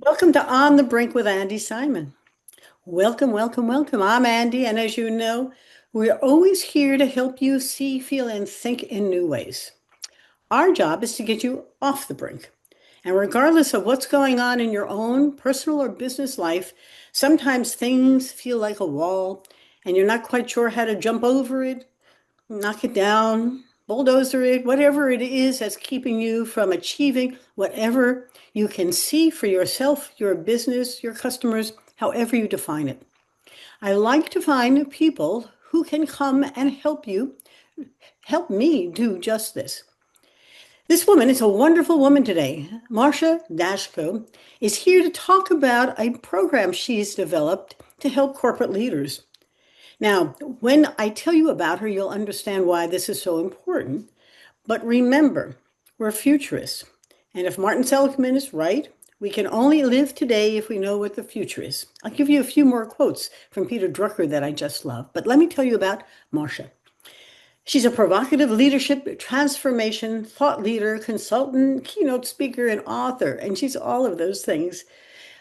Welcome to On the Brink with Andi Simon. Welcome, welcome, welcome. I'm Andi, and as you know, we're always here to help you see, feel, and think in new ways. Our job is to get you off the brink. And regardless of what's going on in your own personal or business life, sometimes things feel like a wall, and you're not quite sure how to jump over it, knock it down, bulldozer it, whatever it is that's keeping you from achieving whatever you can see for yourself, your business, your customers, however you define it. I like to find people who can come and help me do just this. This woman is a wonderful woman today. Marcia Daszko is here to talk about a program she's developed to help corporate leaders. Now, when I tell you about her, you'll understand why this is so important. But remember, we're futurists. And if Martin Seligman is right, we can only live today if we know what the future is. I'll give you a few more quotes from Peter Drucker that I just love. But let me tell you about Marcia. She's a provocative leadership transformation thought leader, consultant, keynote speaker, and author. And she's all of those things.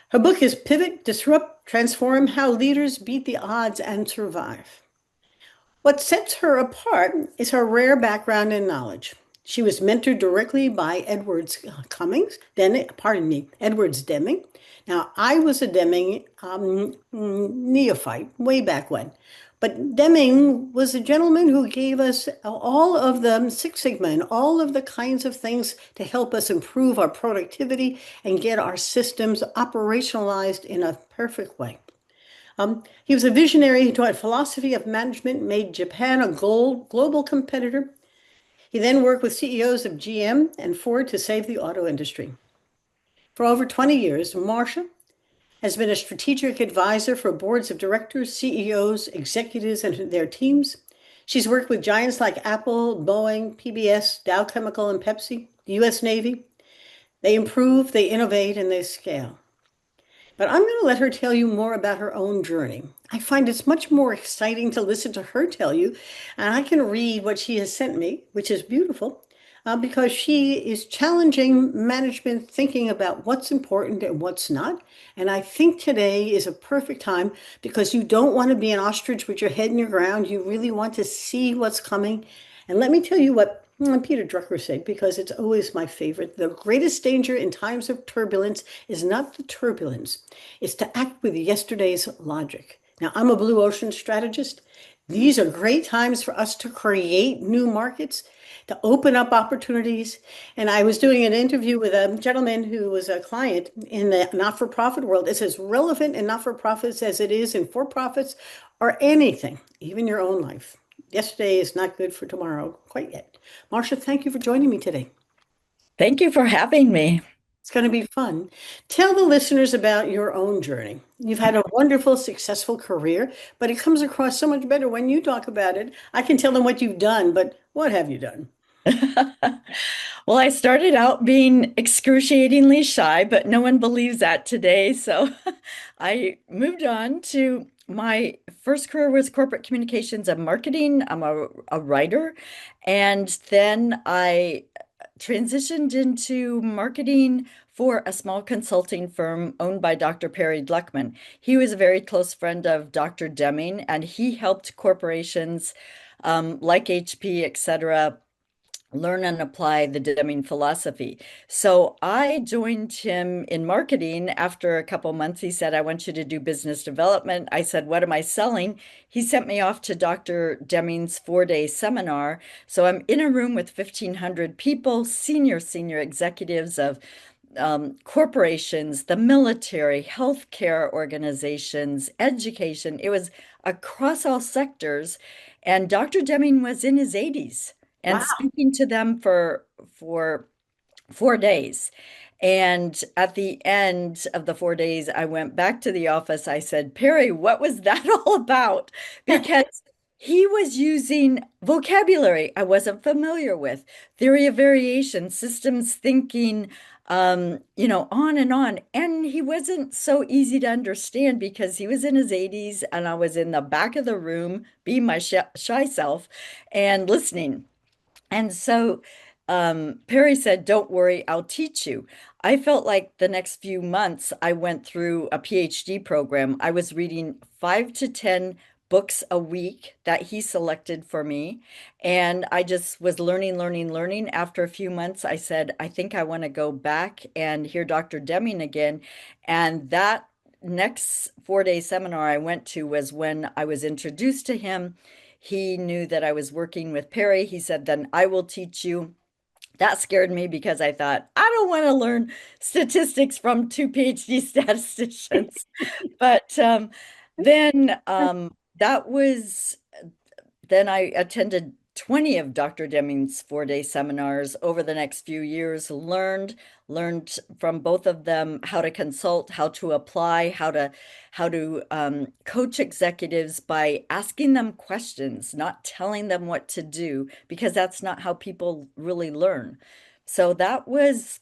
Her book is Pivot, Disrupt, Transform: How Leaders Beat the Odds and Survive. What sets her apart is her rare background and knowledge. She was mentored directly by Edwards Deming. Now, I was a Deming neophyte way back when. But Deming was a gentleman who gave us all of the Six Sigma and all of the kinds of things to help us improve our productivity and get our systems operationalized in a perfect way. He was a visionary who taught philosophy of management, made Japan a global competitor. He then worked with CEOs of GM and Ford to save the auto industry. For over 20 years, Marcia has been a strategic advisor for boards of directors, CEOs, executives, and their teams. She's worked with giants like Apple, Boeing, PBS, Dow Chemical, and Pepsi, the US Navy. They improve, they innovate, and they scale. But I'm going to let her tell you more about her own journey. I find it's much more exciting to listen to her tell you, and I can read what she has sent me, which is beautiful, because she is challenging management thinking about what's important and what's not. And I think today is a perfect time because you don't want to be an ostrich with your head in your ground. You really want to see what's coming. And let me tell you what Peter Drucker said, because it's always my favorite. The greatest danger in times of turbulence is not the turbulence, it's to act with yesterday's logic. Now, I'm a blue ocean strategist. These are great times for us to create new markets, to open up opportunities. And I was doing an interview with a gentleman who was a client in the not-for-profit world. It's as relevant in not-for-profits as it is in for-profits or anything, even your own life. Yesterday is not good for tomorrow quite yet. Marcia, thank you for joining me today. Thank you for having me. It's going to be fun. Tell the listeners about your own journey. You've had a wonderful, successful career, but it comes across so much better when you talk about it. I can tell them what you've done, but what have you done? Well, I started out being excruciatingly shy, but no one believes that today. So I moved on to my first career was corporate communications and marketing. I'm a writer. And then I transitioned into marketing for a small consulting firm owned by Dr. Perry Gluckman. He was a very close friend of Dr. Deming, and he helped corporations like HP, et cetera, learn and apply the Deming philosophy. So I joined him in marketing. After a couple months, he said, I want you to do business development. I said, what am I selling? He sent me off to Dr. Deming's 4-day seminar. So I'm in a room with 1,500 people, senior executives of corporations, the military, healthcare organizations, education. It was across all sectors. And Dr. Deming was in his 80s and Wow. speaking to them for 4 days. And at the end of the 4 days, I went back to the office. I said, Perry, what was that all about? Because he was using vocabulary I wasn't familiar with, theory of variation, systems thinking, on and on. And he wasn't so easy to understand because he was in his 80s and I was in the back of the room being my shy self and listening. And so Perry said, don't worry, I'll teach you. I felt like the next few months I went through a PhD program. I was reading 5 to 10 books a week that he selected for me. And I just was learning, learning, learning. After a few months, I said, I think I want to go back and hear Dr. Deming again. And that next 4 day seminar I went to was when I was introduced to him. He knew that I was working with Perry. He said, then I will teach you. That scared me because I thought, I don't want to learn statistics from two PhD statisticians. But then that was then I attended 20 of Dr. Deming's 4 day seminars over the next few years, learned from both of them how to consult, how to apply, how to coach executives by asking them questions, not telling them what to do, because that's not how people really learn. So that was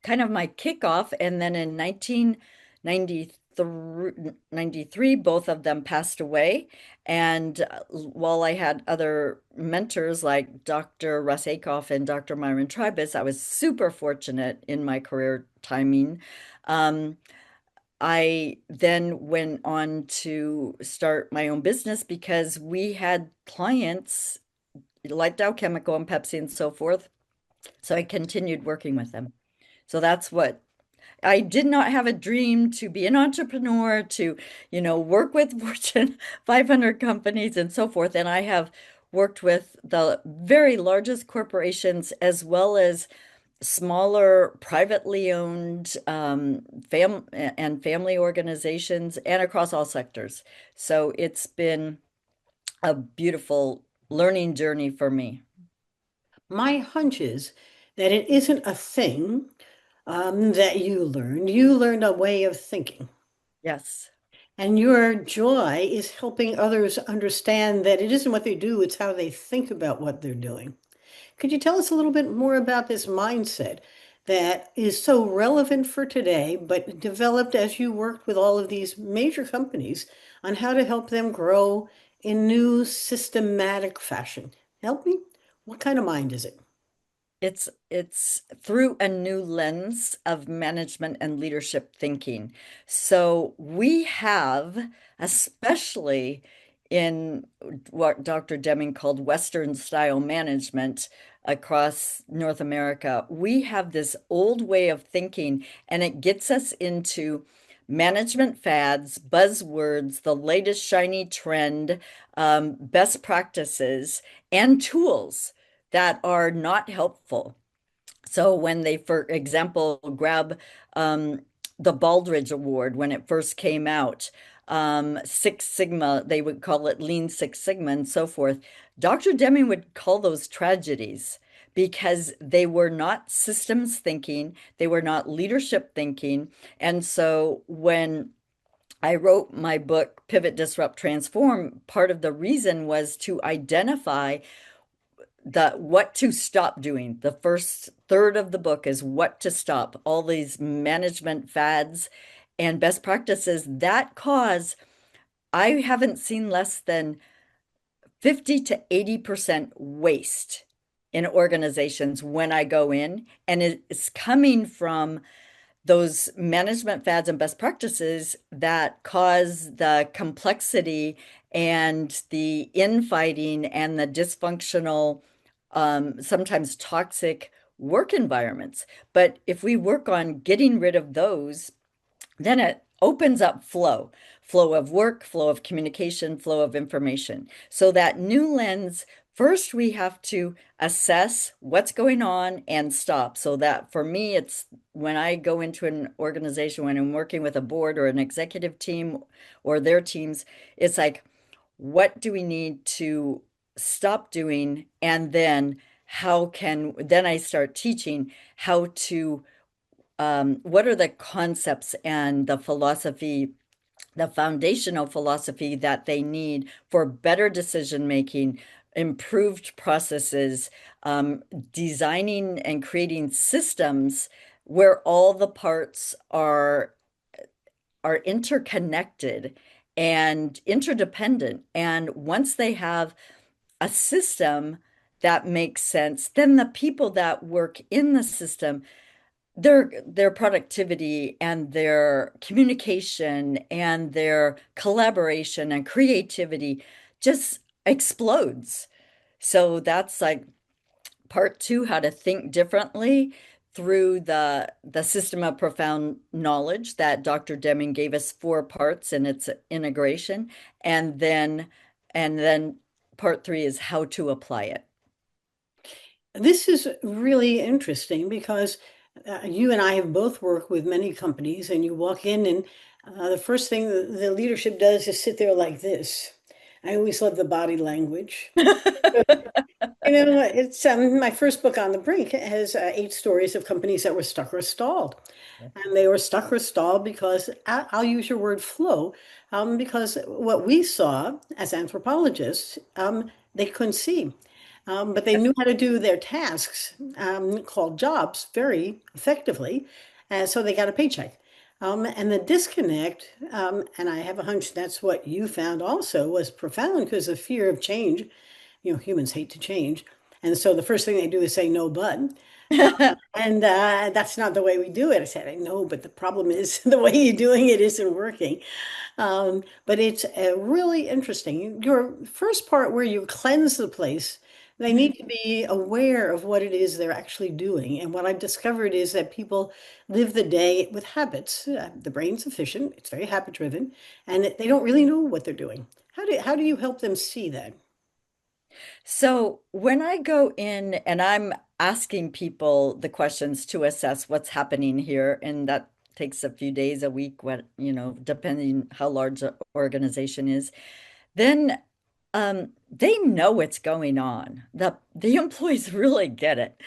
kind of my kickoff. And then in 1993, both of them passed away. And while I had other mentors like Dr. Russ Akoff and Dr. Myron Tribus, I was super fortunate in my career timing. Um, I then went on to start my own business because we had clients like Dow Chemical and Pepsi and so forth. So I continued working with them. So that's what I did not have a dream to be an entrepreneur, to work with Fortune 500 companies and so forth. And I have worked with the very largest corporations as well as smaller privately owned family organizations and across all sectors. So it's been a beautiful learning journey for me. My hunch is that it isn't a thing that you learned. You learned a way of thinking. Yes. And your joy is helping others understand that it isn't what they do, it's how they think about what they're doing. Could you tell us a little bit more about this mindset that is so relevant for today, but developed as you worked with all of these major companies on how to help them grow in new systematic fashion? Help me? What kind of mind is it? It's through a new lens of management and leadership thinking. So we have, especially in what Dr. Deming called Western style management across North America, we have this old way of thinking, and it gets us into management fads, buzzwords, the latest shiny trend, best practices, and tools that are not helpful. So when they, for example, grab um, the Baldrige Award when it first came out, Six Sigma, they would call it Lean Six Sigma and so forth. Dr. Deming would call those tragedies because they were not systems thinking, they were not leadership thinking. And so when I wrote my book, Pivot, Disrupt, Transform, part of the reason was to identify the what to stop doing. The first third of the book is what to stop, all these management fads and best practices that cause, I haven't seen less than 50 to 80% waste in organizations when I go in, and it's coming from those management fads and best practices that cause the complexity and the infighting and the dysfunctional, sometimes toxic work environments. But if we work on getting rid of those, then it opens up flow of work, flow of communication, flow of information. So that new lens, first we have to assess what's going on and stop. So that for me, it's when I go into an organization, when I'm working with a board or an executive team or their teams, it's like, what do we need to stop doing? And then then I start teaching how to what are the concepts and the philosophy, the foundational philosophy that they need for better decision making, improved processes, designing and creating systems where all the parts are interconnected and interdependent. And once they have a system that makes sense, then the people that work in the system, their productivity and their communication and their collaboration and creativity just explodes. So that's like part two, how to think differently through the system of profound knowledge that Dr. Deming gave us four parts in its integration. And then part three is how to apply it. This is really interesting because you and I have both worked with many companies, and you walk in, and the first thing the leadership does is sit there like this. I always love the body language. You know, it's my first book, On the Brink, has 8 stories of companies that were stuck or stalled. And they were stuck or stalled because I'll use your word flow, because what we saw as anthropologists, they couldn't see. But they knew how to do their tasks, called jobs, very effectively. And so they got a paycheck. And the disconnect, and I have a hunch that's what you found also, was profound because the fear of change. You know, humans hate to change. And so the first thing they do is say, no, but. And that's not the way we do it. I said, I know, but the problem is the way you're doing it isn't working. But it's really interesting. Your first part where you cleanse the place, they need to be aware of what it is they're actually doing. And what I've discovered is that people live the day with habits. The brain's efficient, it's very habit driven, and they don't really know what they're doing. How do you help them see that? So when I go in and I'm asking people the questions to assess what's happening here, and that takes a few days, a week, what, depending how large the organization is, then they know what's going on. The employees really get it.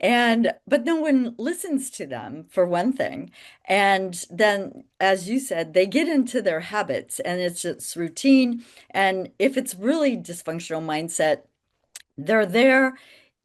And but no one listens to them for one thing. And then, as you said, they get into their habits and it's just routine. And if it's really dysfunctional mindset, they're there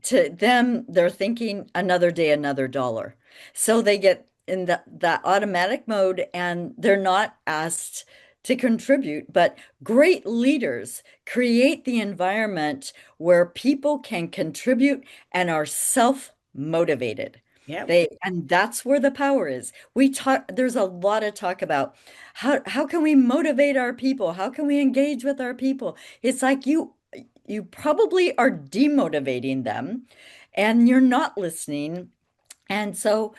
to them, they're thinking another day, another dollar. So they get in that automatic mode and they're not asked to contribute. But great leaders create the environment where people can contribute and are self-motivated. Yeah. And that's where the power is. There's a lot of talk about how can we motivate our people? How can we engage with our people? It's like you probably are demotivating them and you're not listening. And so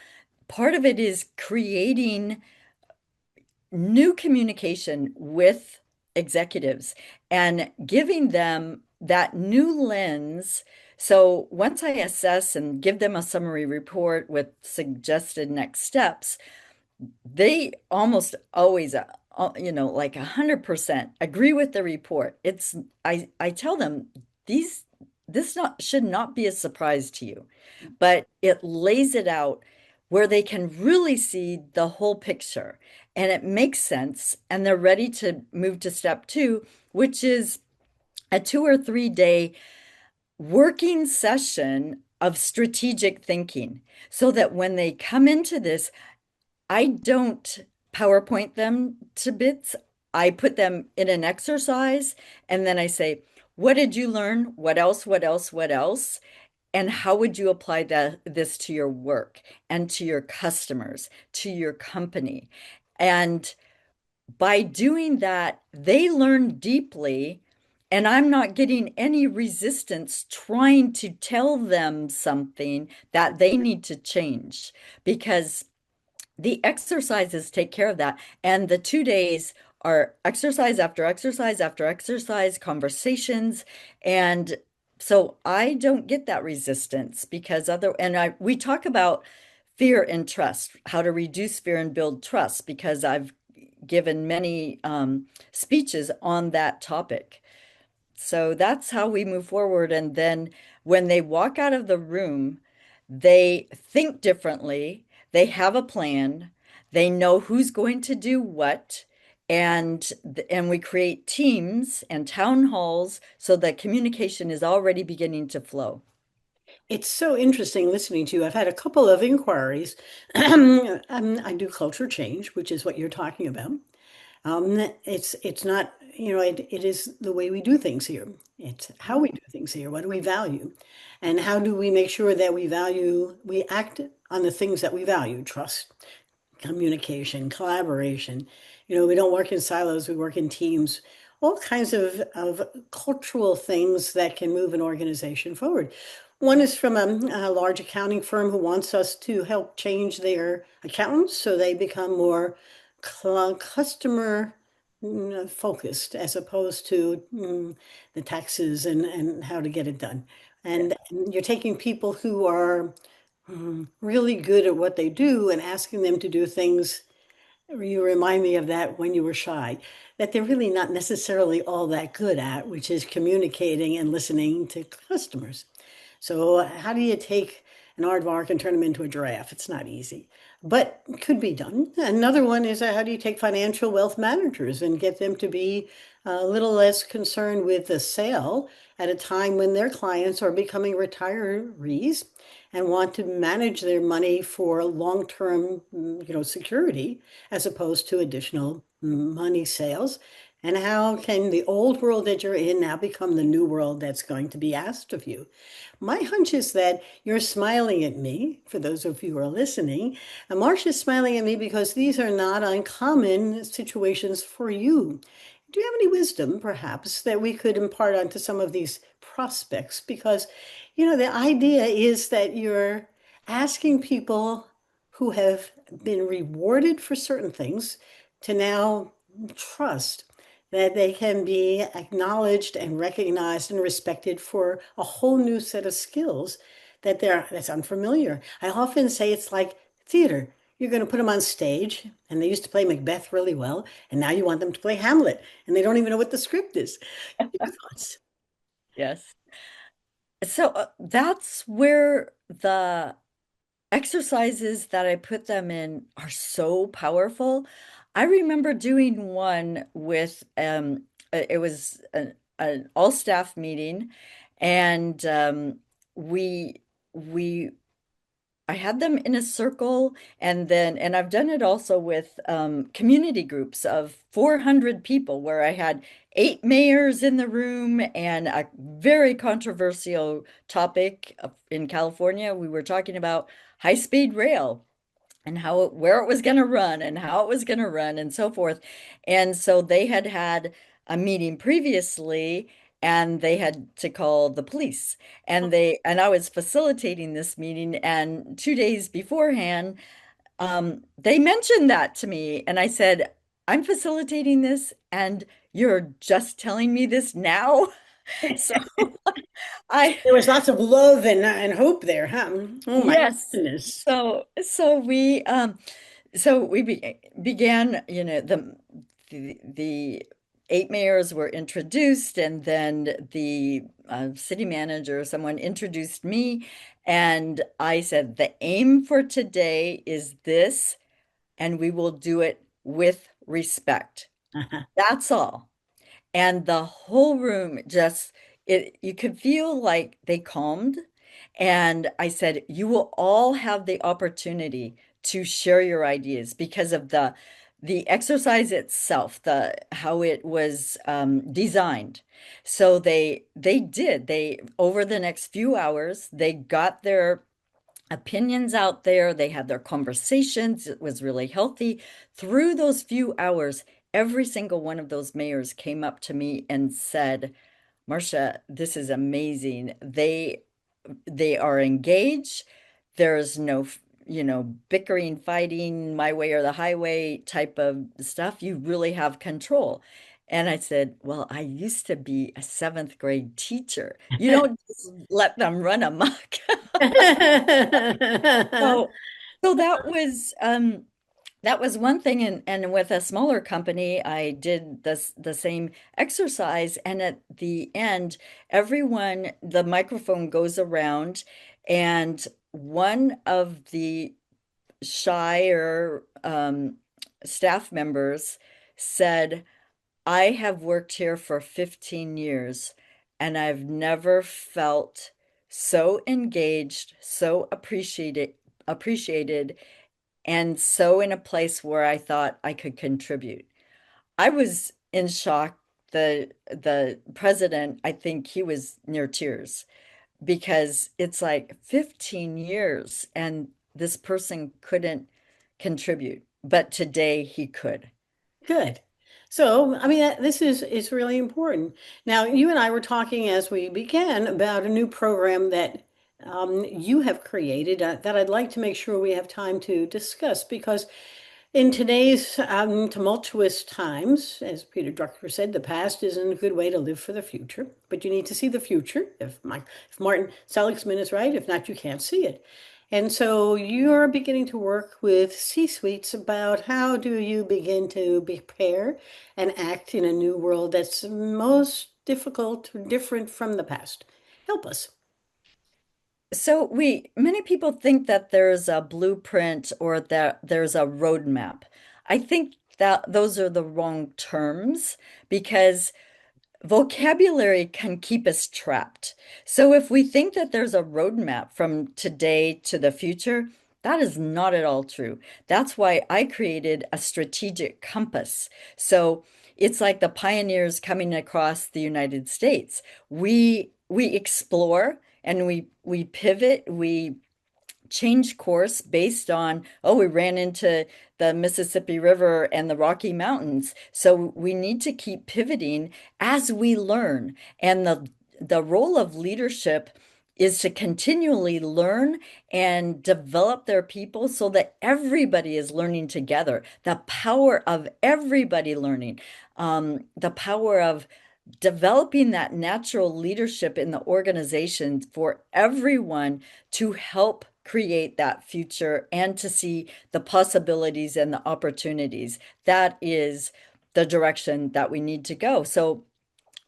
part of it is creating new communication with executives and giving them that new lens. So once I assess and give them a summary report with suggested next steps, they almost always, like 100% agree with the report. I tell them these, this not should not be a surprise to you, but it lays it out where they can really see the whole picture and it makes sense. And they're ready to move to step two, which is a 2 or 3 day working session of strategic thinking so that when they come into this, I don't PowerPoint them to bits. I put them in an exercise and then I say, what did you learn? What else? What else? What else? And how would you apply this to your work and to your customers, to your company? And by doing that, they learn deeply, and I'm not getting any resistance trying to tell them something that they need to change because the exercises take care of that. And the 2 days are exercise after exercise after exercise, conversations. And so I don't get that resistance because we talk about fear and trust, how to reduce fear and build trust, because I've given many speeches on that topic. So that's how we move forward. And then when they walk out of the room, they think differently, they have a plan, they know who's going to do what, and we create teams and town halls so that communication is already beginning to flow. It's so interesting listening to you. I've had a couple of inquiries. I do culture change, which is what you're talking about. It's not, it is the way we do things here. It's how we do things here. What do we value? And how do we make sure that we act on the things that we value, trust, communication, collaboration. We don't work in silos, we work in teams, all kinds of cultural things that can move an organization forward. One is from a large accounting firm who wants us to help change their accountants so they become more customer focused as opposed to the taxes and how to get it done. Yeah. And you're taking people who are really good at what they do and asking them to do things. You remind me of that when you were shy, that they're really not necessarily all that good at, which is communicating and listening to customers. So how do you take an aardvark and turn them into a giraffe? It's not easy, but it could be done. Another one is how do you take financial wealth managers and get them to be a little less concerned with the sale at a time when their clients are becoming retirees and want to manage their money for long-term, security as opposed to additional money sales. And how can the old world that you're in now become the new world that's going to be asked of you? My hunch is that you're smiling at me, for those of you who are listening. And Marcia's smiling at me because these are not uncommon situations for you. Do you have any wisdom, perhaps, that we could impart onto some of these prospects? Because, the idea is that you're asking people who have been rewarded for certain things to now trust that they can be acknowledged and recognized and respected for a whole new set of skills that's unfamiliar. I often say it's like theater. You're going to put them on stage, and they used to play Macbeth really well, and now you want them to play Hamlet, and they don't even know what the script is. Your thoughts? Yes. So that's where the exercises that I put them in are so powerful. I remember doing one with it was an all staff meeting, and we I had them in a circle, and I've done it also with community groups of 400 people where I had 8 mayors in the room and a very controversial topic in California. We were talking about high-speed rail and where it was going to run and how it was going to run and so forth. And so they had had a meeting previously and they had to call the police. And I was facilitating this meeting, and 2 days beforehand, they mentioned that to me, and I said, "I'm facilitating this and you're just telling me this now." So I There was lots of love and hope there, huh? Oh my yes. goodness. So we began, the 8 mayors were introduced, and then the city manager, someone introduced me, and I said, the aim for today is this, and we will do it with respect. That's all. And the whole room just you could feel like they calmed. And I said, you will all have the opportunity to share your ideas because of the exercise itself, the how it was designed. So they over the next few hours, they got their opinions out there. They had their conversations. It was really healthy. Through those few hours, every single one of those mayors came up to me and said, Marcia, this is amazing. They are engaged. There's no, bickering, fighting, my way or the highway type of stuff. You really have control. And I said, well, I used to be a seventh grade teacher. You don't just let them run amok. So, so that was one thing, and with a smaller company, I did the same exercise, and at the end, the microphone goes around, and one of the shyer staff members said, I have worked here for 15 years and I've never felt so engaged, so appreciated, and so in a place where I thought I could contribute. I was in shock. The president, I think he was near tears because it's like 15 years and this person couldn't contribute, but today he could. Good. So, I mean, this is really important. Now, you and I were talking as we began about a new program that you have created that I'd like to make sure we have time to discuss because in today's tumultuous times, as Peter Drucker said, the past isn't a good way to live for the future, but you need to see the future. If Martin Seligman is right, if not, you can't see it. And so you're beginning to work with C-suites about how do you begin to prepare and act in a new world that's most difficult, different from the past. Help us. So many people think that there's a blueprint or that there's a roadmap. I think that those are the wrong terms because vocabulary can keep us trapped. So if we think that there's a roadmap from today to the future, that is not at all true. That's why I created a strategic compass. So it's like the pioneers coming across the United States. We explore and we pivot, we change course based on, oh, we ran into the Mississippi River and the Rocky Mountains. So we need to keep pivoting as we learn. And the role of leadership is to continually learn and develop their people so that everybody is learning together. The power of everybody learning, the power of developing that natural leadership in the organization for everyone to help create that future and to see the possibilities and the opportunities. That is the direction that we need to go. So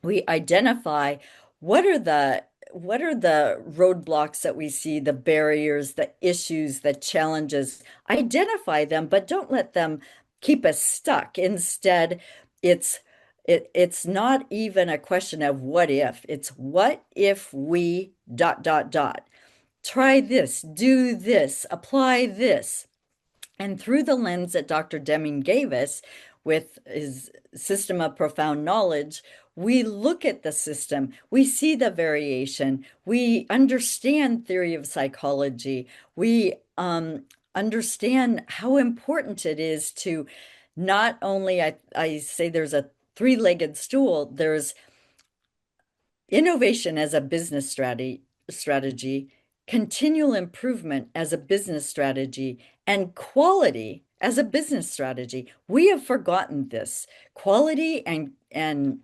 we identify what are the roadblocks that we see, the barriers, the issues, the challenges. Identify them, but don't let them keep us stuck. Instead, it's it's not even a question of what if. It's what if we dot dot dot. Try this, do this, apply this. And through the lens that Dr. Deming gave us with his system of profound knowledge, we look at the system, we see the variation, we understand theory of psychology, we understand how important it is to not only, I say there's a three-legged stool, there's innovation as a business strategy, continual improvement as a business strategy, and quality as a business strategy. We have forgotten this. Quality and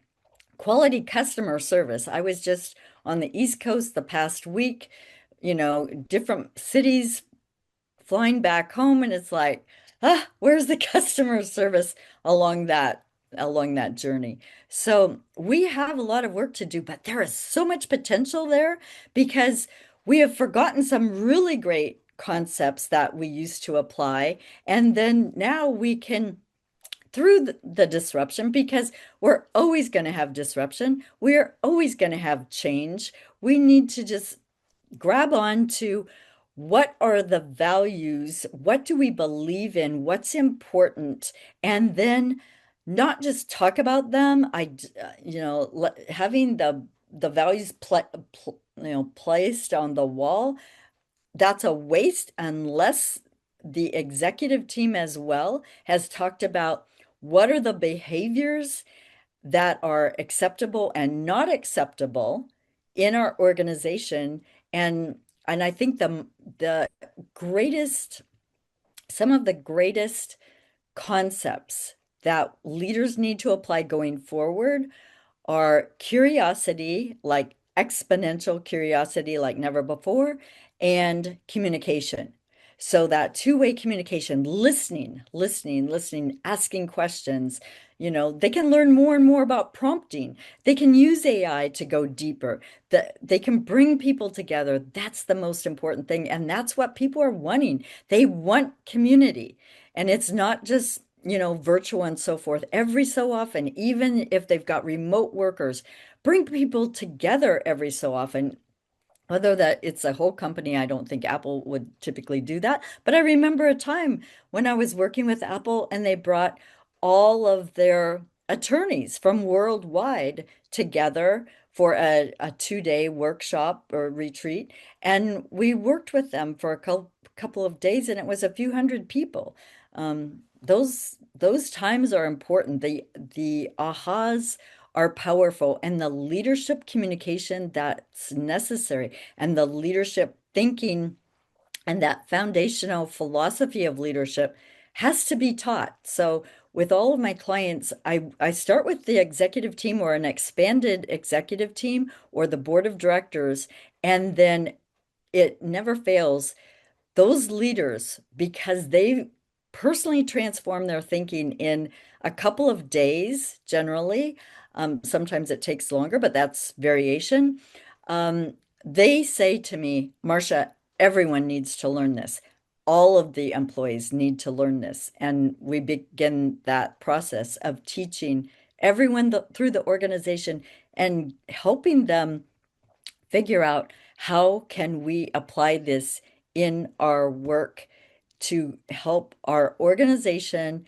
quality customer service. I was just on the East Coast the past week, different cities flying back home and it's like, where's the customer service along that journey? So we have a lot of work to do, but there is so much potential there because we have forgotten some really great concepts that we used to apply. And then now we can, through the disruption, because we're always going to have disruption, we're always going to have change. We need to just grab on to what are the values, what do we believe in, what's important, and then not just talk about them. Having the values placed on the wall, that's a waste unless the executive team as well has talked about what are the behaviors that are acceptable and not acceptable in our organization. And I think the greatest, some of the greatest concepts that leaders need to apply going forward are curiosity, like exponential curiosity, like never before, and communication. So that two-way communication, listening, asking questions, they can learn more and more about prompting. They can use AI to go deeper. They can bring people together. That's the most important thing. And that's what people are wanting. They want community. And it's not just virtual and so forth. Every so often, even if they've got remote workers, bring people together every so often. Whether that it's a whole company, I don't think Apple would typically do that. But I remember a time when I was working with Apple and they brought all of their attorneys from worldwide together for a 2-day workshop or retreat. And we worked with them for a couple of days, and it was a few hundred people. Those times are important. The ahas are powerful, and the leadership communication that's necessary, and the leadership thinking and that foundational philosophy of leadership has to be taught. So with all of my clients, I start with the executive team or an expanded executive team or the board of directors, and then it never fails. Those leaders, because they personally transform their thinking in a couple of days, generally. Sometimes it takes longer, but that's variation. Um, they say to me, Marcia, everyone needs to learn this. All of the employees need to learn this. And we begin that process of teaching everyone through the organization and helping them figure out how can we apply this in our work to help our organization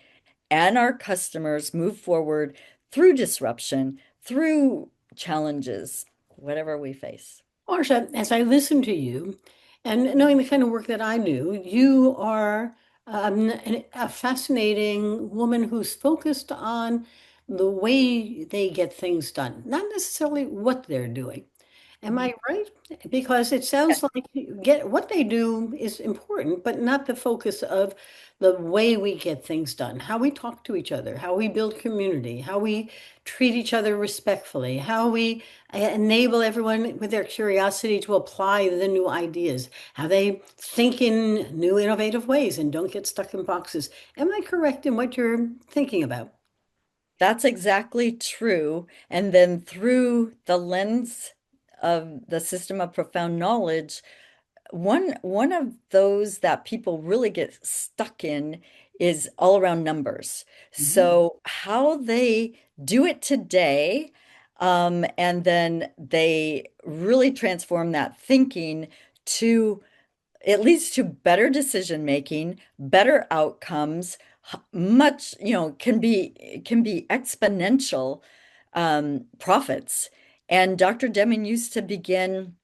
and our customers move forward through disruption, through challenges, whatever we face. Marcia, as I listen to you and knowing the kind of work that I do, you are a fascinating woman who's focused on the way they get things done, not necessarily what they're doing. Am I right? Because it sounds like get what they do is important, but not the focus of the way we get things done, how we talk to each other, how we build community, how we treat each other respectfully, how we enable everyone with their curiosity to apply the new ideas, how they think in new innovative ways and don't get stuck in boxes. Am I correct in what you're thinking about? That's exactly true. And then through the lens of the system of profound knowledge, one of those that people really get stuck in is all around numbers. Mhm. So how they do it today, and then they really transform that thinking to it leads to better decision making, better outcomes, much, can be exponential profits. And Dr. Deming used to begin,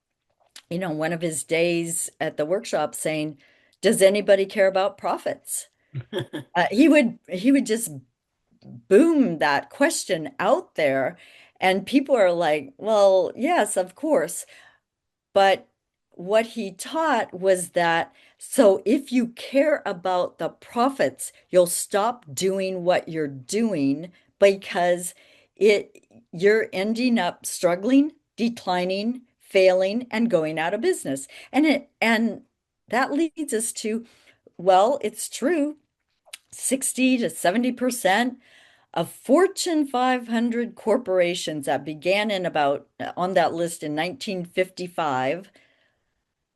one of his days at the workshop saying, "Does anybody care about profits?" He would just boom that question out there, and people are like, "Well, yes, of course." But what he taught was that so if you care about the profits, you'll stop doing what you're doing because it you're ending up struggling, declining, failing, and going out of business. And that leads us to, well, it's true, 60 to 70% of Fortune 500 corporations that began in about on that list in 1955,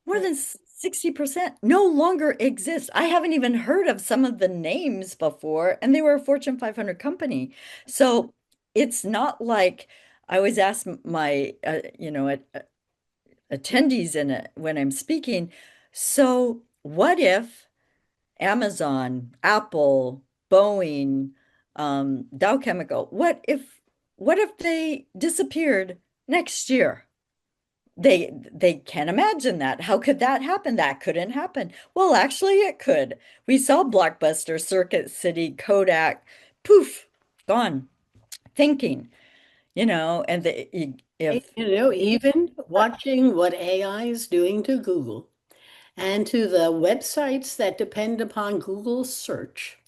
more than 60% no longer exist. I haven't even heard of some of the names before, and they were a Fortune 500 company. So it's not like I always ask my, attendees in it when I'm speaking. So what if Amazon, Apple, Boeing, Dow Chemical, what if they disappeared next year? They can't imagine that. How could that happen? That couldn't happen. Well, actually, it could. We saw Blockbuster, Circuit City, Kodak, poof, gone. Thinking, and if Even watching what AI is doing to Google and to the websites that depend upon Google search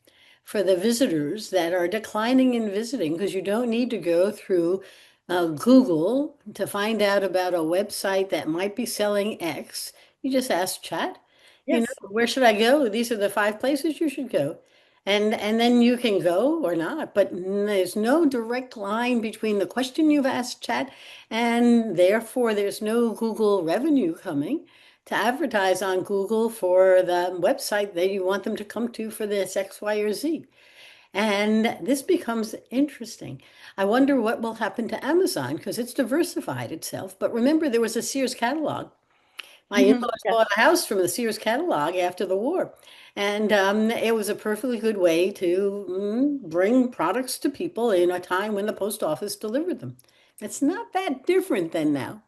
for the visitors that are declining in visiting because you don't need to go through Google to find out about a website that might be selling X. You just ask chat, yes, where should I go? These are the 5 places you should go. And then you can go or not, but there's no direct line between the question you've asked chat and therefore there's no Google revenue coming to advertise on Google for the website that you want them to come to for this X, Y, or Z. And this becomes interesting. I wonder what will happen to Amazon because it's diversified itself. But remember, there was a Sears catalog My Mhm. in-laws Yes, bought a house from the Sears catalog after the war. And it was a perfectly good way to bring products to people in a time when the post office delivered them. It's not that different than now,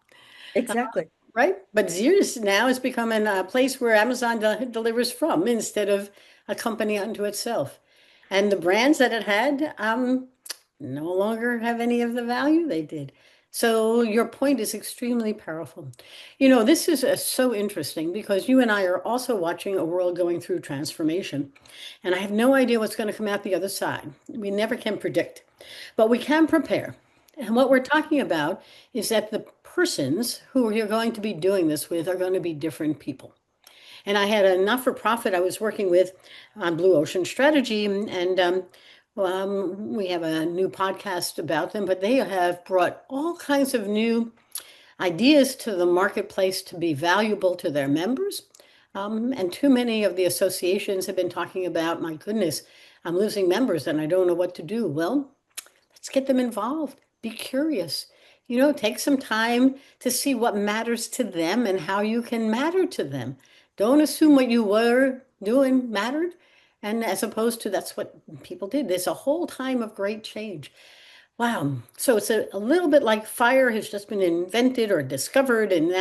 exactly. right? But Sears now is becoming a place where Amazon delivers from instead of a company unto itself. And the brands that it had no longer have any of the value they did. So your point is extremely powerful. You know, this is so interesting because you and I are also watching a world going through transformation. And I have no idea what's going to come out the other side. We never can predict, but we can prepare. And what we're talking about is that the persons who you're going to be doing this with are going to be different people. And I had a not-for-profit I was working with on Blue Ocean Strategy, and we have a new podcast about them, but they have brought all kinds of new ideas to the marketplace to be valuable to their members. And too many of the associations have been talking about, my goodness, I'm losing members and I don't know what to do. Well, let's get them involved. Be curious. You know, take some time to see what matters to them and how you can matter to them. Don't assume what you were doing mattered. And as opposed to that's what people did. There's a whole time of great change. Wow. So it's a little bit like fire has just been invented or discovered, and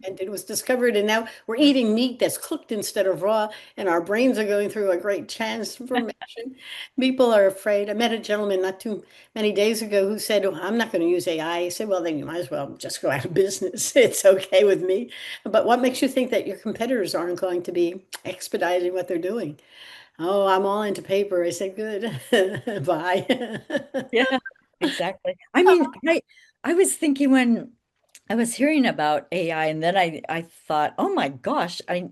it was discovered, and now we're eating meat that's cooked instead of raw, and our brains are going through a great transformation. People are afraid. I met a gentleman not too many days ago who said, "Oh, I'm not going to use AI." I said, "Well, then you might as well just go out of business. It's okay with me." But what makes you think that your competitors aren't going to be expediting what they're doing? Oh, I'm all into paper. I said, good. Bye. Yeah, exactly. I mean, I was thinking when I was hearing about AI, and then I thought, oh my gosh, I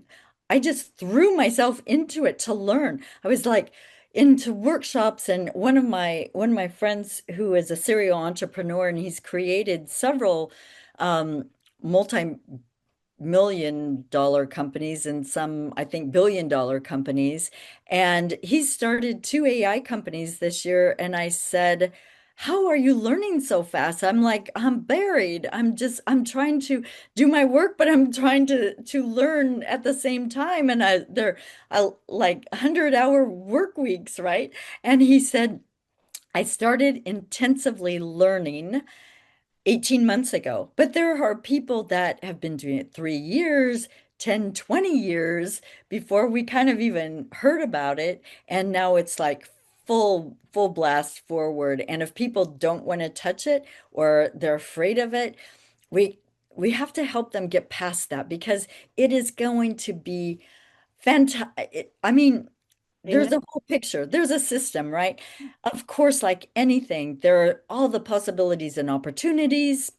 just threw myself into it to learn. I was like into workshops, and one of my friends who is a serial entrepreneur, and he's created several multi-million-dollar companies and some, I think, billion-dollar companies. And he started two AI companies this year. And I said, how are you learning so fast? I'm like, I'm buried. I'm trying to do my work, but I'm trying to learn at the same time. And they're like 100-hour work weeks, right? And he said, I started intensively learning 18 months ago. But there are people that have been doing it 3 years, 10, 20 years before we kind of even heard about it. And now it's like full blast forward. And if people don't want to touch it or they're afraid of it, we we have to help them get past that because it is going to be fantastic. I mean, there's Amen. a whole picture. There's a system, right? Of course, like anything, there are all the possibilities and opportunities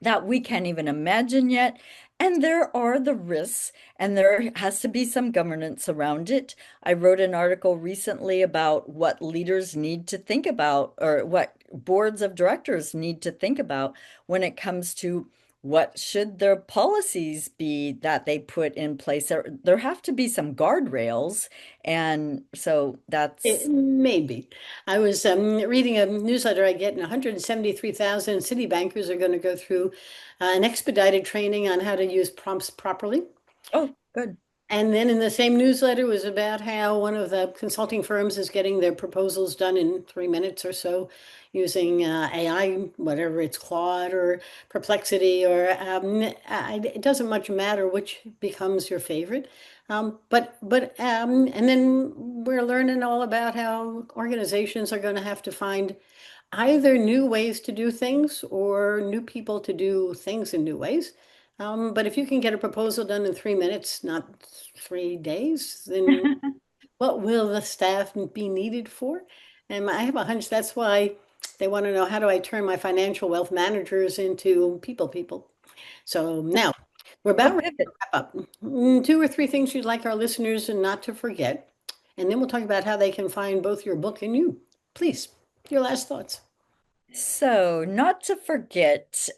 that we can't even imagine yet. And there are the risks, and there has to be some governance around it. I wrote an article recently about what leaders need to think about, or what boards of directors need to think about when it comes to what should their policies be that they put in place. There have to be some guardrails. And so It that's, may be. I was reading a newsletter I get, and 173,000 city bankers are going to go through an expedited training on how to use prompts properly. oh, good. And then in the same newsletter was about how one of the consulting firms is getting their proposals done in 3 minutes or so using AI, whatever it's Claude or Perplexity, or it doesn't much matter which becomes your favorite. And then we're learning all about how organizations are going to have to find either new ways to do things or new people to do things in new ways. But if you can get a proposal done in 3 minutes, not 3 days, then what will the staff be needed for? And I have a hunch that's why they want to know, how do I turn my financial wealth managers into people? So now we're Oh, about ready to pivot. wrap up. Two or three things you'd like our listeners not to forget. And then we'll talk about how they can find both your book and you. Please, your last thoughts. So, not to forget,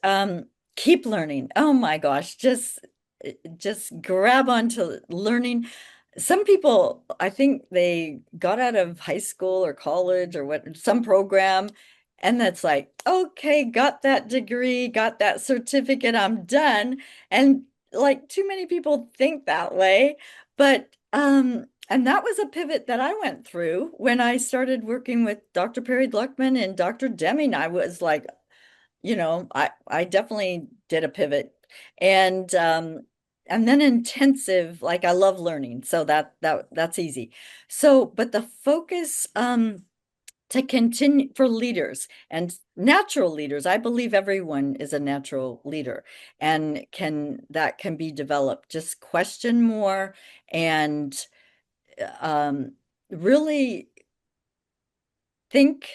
keep learning. Oh my gosh, just grab onto learning. Some people, I think they got out of high school or college or what, some program, and that's like, okay, got that degree, got that certificate, I'm done. And like too many people think that way, but and that was a pivot that I went through when I started working with Dr. Perry Gluckman and Dr. Deming. I was like, I definitely did a pivot. And then intensive, like I love learning, so that's easy. So, but the focus to continue for leaders and natural leaders. I believe everyone is a natural leader and can be developed. Just question more and um, really think.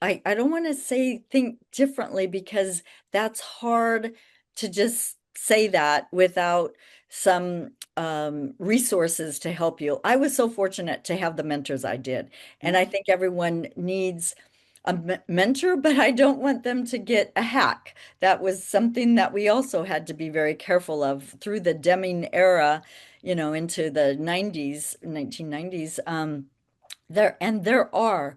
I don't want to say think differently because that's hard to just say that without some resources to help you. I was so fortunate to have the mentors I did. And I think everyone needs a mentor, but I don't want them to get a hack. That was something that we also had to be very careful of through the Deming era, into the 90s, 1990s. There are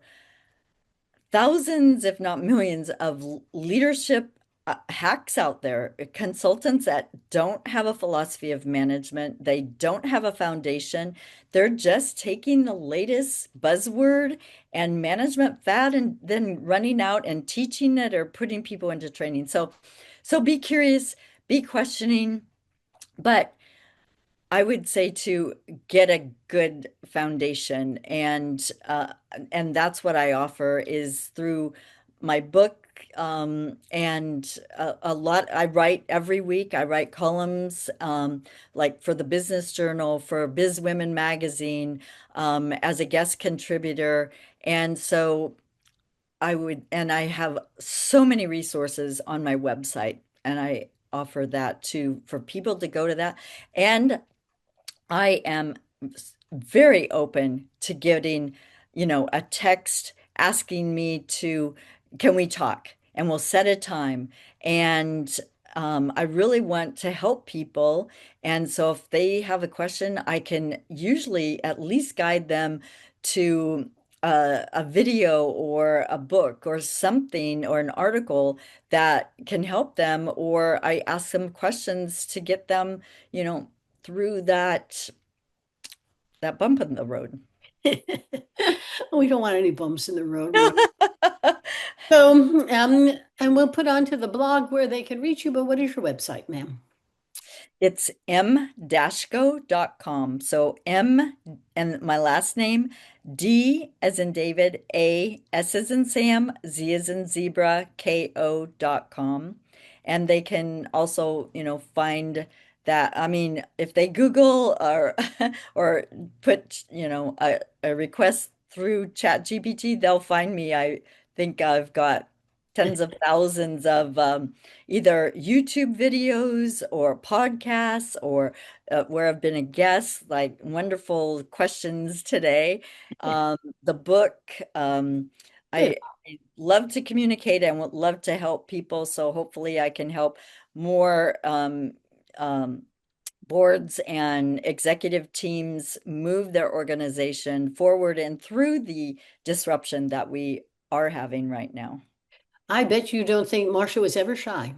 thousands, if not millions, of leadership hacks out there, consultants that don't have a philosophy of management. They don't have a foundation. They're just taking the latest buzzword and management fad and then running out and teaching it or putting people into training. So be curious, be questioning, but I would say to get a good foundation, and that's what I offer is through my book, and a lot. I write every week. I write columns, like for the Business Journal, for Biz Women magazine, as a guest contributor, and so and I have so many resources on my website, and I offer that too for people to go to that. And I am very open to getting, a text asking me can we talk? And we'll set a time. And I really want to help people. And so if they have a question, I can usually at least guide them to a video or a book or something or an article that can help them, or I ask them questions to get them, through that bump in the road. We don't want any bumps in the road, Marcia. So, and we'll put onto the blog where they can reach you, but what is your website, ma'am? It's mdashko.com. So M and my last name, D as in David, A, S as in Sam, Z as in zebra, ko.com. And they can also, find that. I mean, if they Google or or put, a request through ChatGPT, they'll find me. I think I've got tens of thousands of either YouTube videos or podcasts or where I've been a guest, like wonderful questions today. The book, Good. I love to communicate and would love to help people. So hopefully I can help more um, boards and executive teams move their organization forward and through the disruption that we are having right now. I bet you don't think Marcia was ever shy.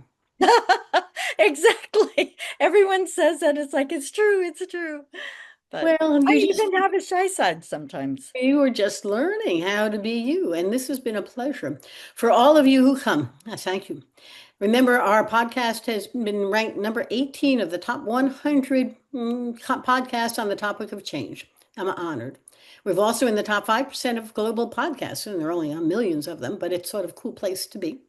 Exactly. Everyone says that. It's like, it's true, it's true. But Well, I even have a shy side sometimes. you were just learning how to be you, and this has been a pleasure. For all of you who come, I thank you. Remember, our podcast has been ranked number 18 of the top 100 podcasts on the topic of change. I'm honored. We're also in the top 5% of global podcasts, and there are only millions of them, but it's sort of a cool place to be.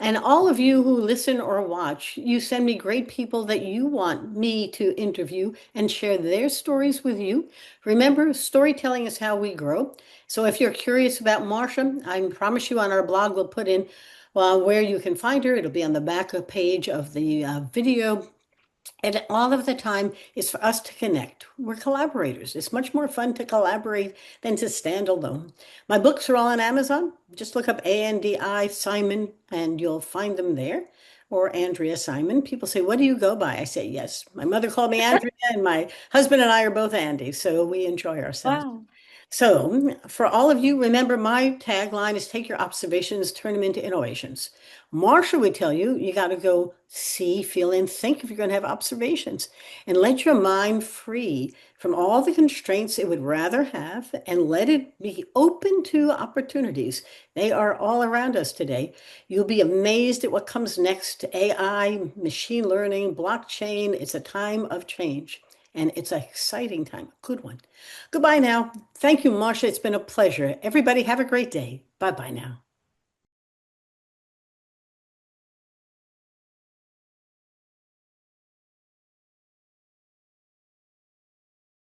And all of you who listen or watch, you send me great people that you want me to interview and share their stories with you. Remember, storytelling is how we grow. So if you're curious about Marcia, I promise you on our blog, we'll put in where you can find her. It'll be on the back of page of the video. And all of the time is for us to connect. We're collaborators. It's much more fun to collaborate than to stand alone. My books are all on Amazon. Just look up Andi Simon and you'll find them there. Or Andrea Simon. People say, what do you go by? I say, yes. My mother called me Andrea, and my husband and I are both Andy. So we enjoy ourselves. Wow. So, for all of you, remember my tagline is take your observations, turn them into innovations. Marcia would tell you, you got to go see, feel, and think if you're going to have observations and let your mind free from all the constraints it would rather have and let it be open to opportunities. They are all around us today. You'll be amazed at what comes next. AI, machine learning, blockchain. It's a time of change and it's an exciting time, a good one. Goodbye now. Thank you, Marcia. It's been a pleasure. Everybody have a great day. Bye bye now.